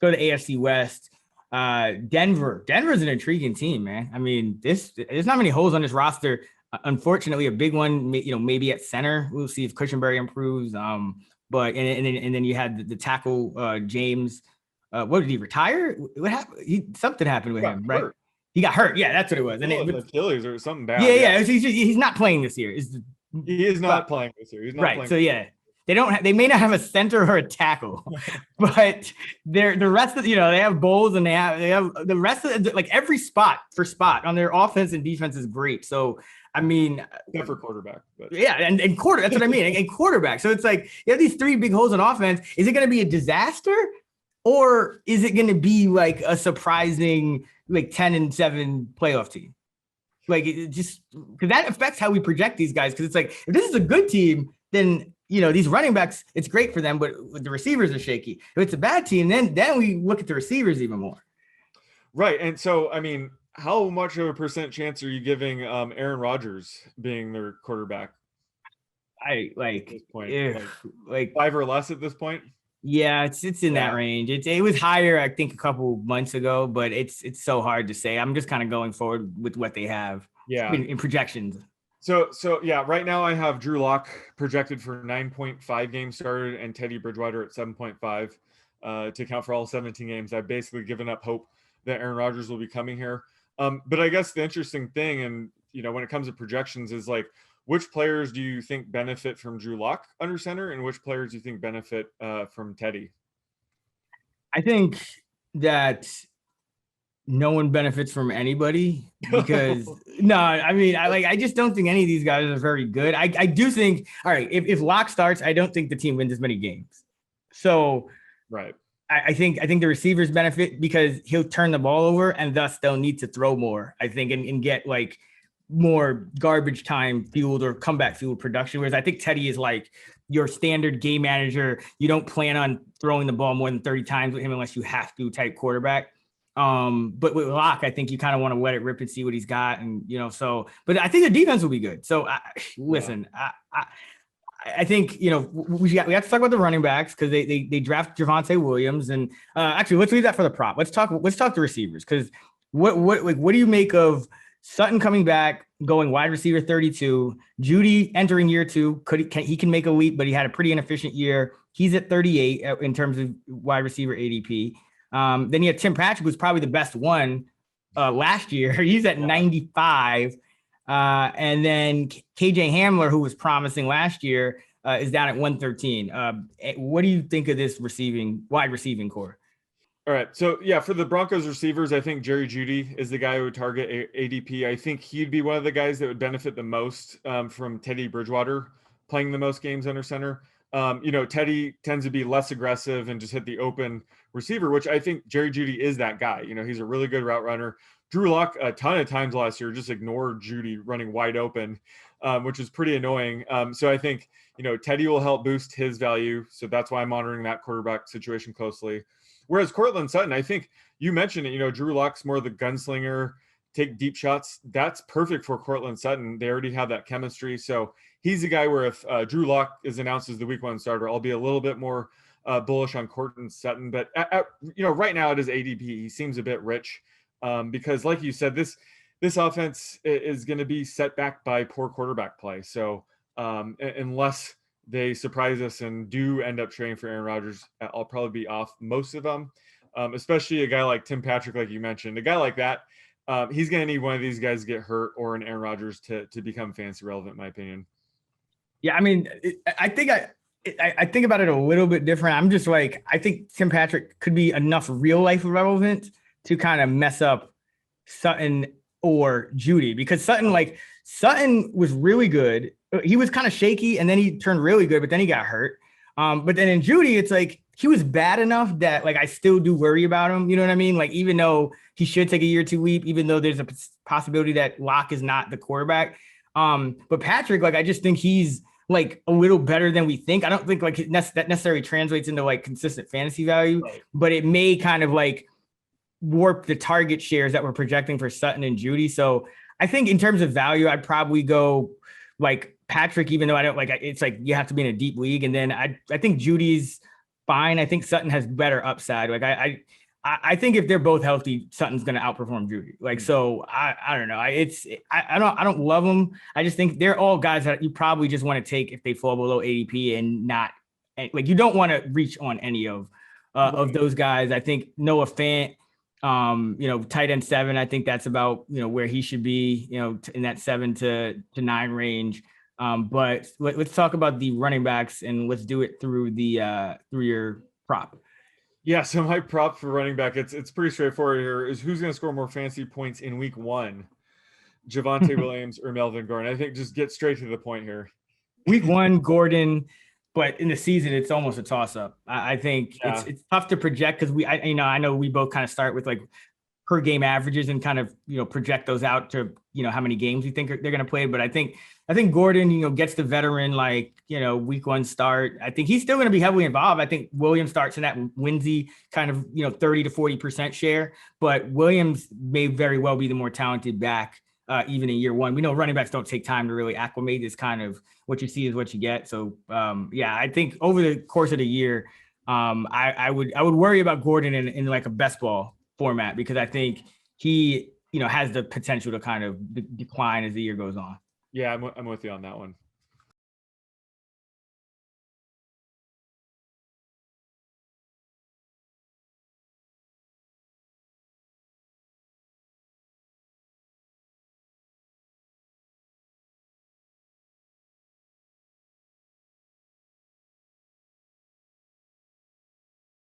go to the AFC West. Denver's an intriguing team, man. I mean, there's not many holes on this roster. Unfortunately, a big one, maybe at center. We'll see if Cushenberry improves. But and then you had the tackle James. What did he retire? What happened? Something happened with him, right? He got hurt. Yeah, that's what it was. And Achilles or something bad. Yeah. He's not playing this year. He is not playing this year. He's not right. Playing so yeah. They may not have a center or a tackle, but the rest of, they have Bowles and they have the rest of like every spot on their offense and defense is great. So, I mean, except for quarterback, but. Yeah. And quarter, that's what I mean. And quarterback. So it's like, you have these three big holes in offense. Is it going to be a disaster or is it going to be like a surprising, like 10-7 playoff team? Like it just, because that affects how we project these guys. Cause it's like, if this is a good team, then these running backs, it's great for them, but the receivers are shaky. If it's a bad team, then we look at the receivers even more. Right. And so, I mean, how much of a percent chance are you giving Aaron Rodgers being their quarterback? I like, at this point, like 5 or less at this point. Yeah, it's in that range. It was higher, I think, a couple months ago, but it's so hard to say. I'm just kind of going forward with what they have. Yeah. In projections. So yeah, right now I have Drew Lock projected for 9.5 games started and Teddy Bridgewater at 7.5 to account for all 17 games. I've basically given up hope that Aaron Rodgers will be coming here. But I guess the interesting thing, and when it comes to projections, is like, which players do you think benefit from Drew Lock under center, and which players do you think benefit from Teddy? I think that no one benefits from anybody because I just don't think any of these guys are very good. I do think, all right, if Lock starts, I don't think the team wins as many games. So right. I think the receivers benefit because he'll turn the ball over and thus they'll need to throw more, I think, and get like more garbage time fueled or comeback fueled production. Whereas I think Teddy is like your standard game manager. You don't plan on throwing the ball more than 30 times with him unless you have to type quarterback. But with Locke, I think you kind of want to let it rip and see what he's got. And, but I think the defense will be good. So I think, we have to talk about the running backs because they draft Javonte Williams and actually let's leave that for the prop. Let's talk the receivers. Cause what do you make of Sutton coming back, going wide receiver 32, Judy entering year 2, he can make a leap, but he had a pretty inefficient year. He's at 38 in terms of wide receiver ADP. Then you have Tim Patrick, who's probably the best one last year. He's at 95. And then KJ Hamler, who was promising last year, is down at 113. What do you think of this wide receiving core? All right. So, yeah, for the Broncos receivers, I think Jerry Jeudy is the guy who would target ADP. I think he'd be one of the guys that would benefit the most from Teddy Bridgewater playing the most games under center. Teddy tends to be less aggressive and just hit the open receiver, which I think Jerry Jeudy is that guy. He's a really good route runner. Drew Lock a ton of times last year just ignored Jeudy running wide open, which is pretty annoying. So I think, Teddy will help boost his value. So that's why I'm monitoring that quarterback situation closely. Whereas Courtland Sutton, I think you mentioned it, Drew Lock's more the gunslinger, take deep shots. That's perfect for Courtland Sutton. They already have that chemistry. So he's a guy where if Drew Lock is announced as the week 1 starter, I'll be a little bit more bullish on Courtland Sutton. But, right now at his ADP, he seems a bit rich because like you said, this offense is going to be set back by poor quarterback play. So unless they surprise us and do end up trading for Aaron Rodgers, I'll probably be off most of them, especially a guy like Tim Patrick, like you mentioned. A guy like that, he's going to need one of these guys to get hurt or an Aaron Rodgers to become fantasy relevant, in my opinion. Yeah, I mean, I think I think about it a little bit different. I'm just like, I think Tim Patrick could be enough real life relevant to kind of mess up Sutton or Jeudy because Sutton was really good. He was kind of shaky and then he turned really good, but then he got hurt. But then in Jeudy, it's like he was bad enough that like I still do worry about him. You know what I mean? Like even though he should take a year 2 leap, even though there's a possibility that Locke is not the quarterback. But Patrick, like I just think he's like a little better than we think. I don't think like that necessarily translates into like consistent fantasy value, right. But it may kind of like warp the target shares that we're projecting for Sutton and Jeudy. So I think in terms of value, I'd probably go like Patrick, even though I don't like, it's like you have to be in a deep league. And then I think Judy's fine. I think Sutton has better upside. Like I think if they're both healthy, Sutton's going to outperform Judy. Like, so I don't know. I don't love them. I just think they're all guys that you probably just want to take if they fall below ADP and not like, you don't want to reach on any of those guys. I think Noah Fant, tight end 7, I think that's about, where he should be, in that 7 to 9 range. But let's talk about the running backs and let's do it through your prop. Yeah, so my prop for running back, it's pretty straightforward here, is who's going to score more fancy points in week 1, Javonte Williams or Melvin Gordon. I think just get straight to the point here. Week 1, Gordon, but in the season, it's almost a toss-up. I think it's tough to project because I know we both kind of start with like per game averages and kind of, project those out to, how many games we think they're going to play. But I think Gordon, gets the veteran, like, week 1 start. I think he's still going to be heavily involved. I think Williams starts in that Winsy kind of, 30 to 40% share, but Williams may very well be the more talented back, even in year 1. We know running backs don't take time to really acclimate. It's kind of what you see is what you get. So I think over the course of the year, I would worry about Gordon in like a best ball format, because I think he, has the potential to kind of decline as the year goes on. Yeah, I'm with you on that one.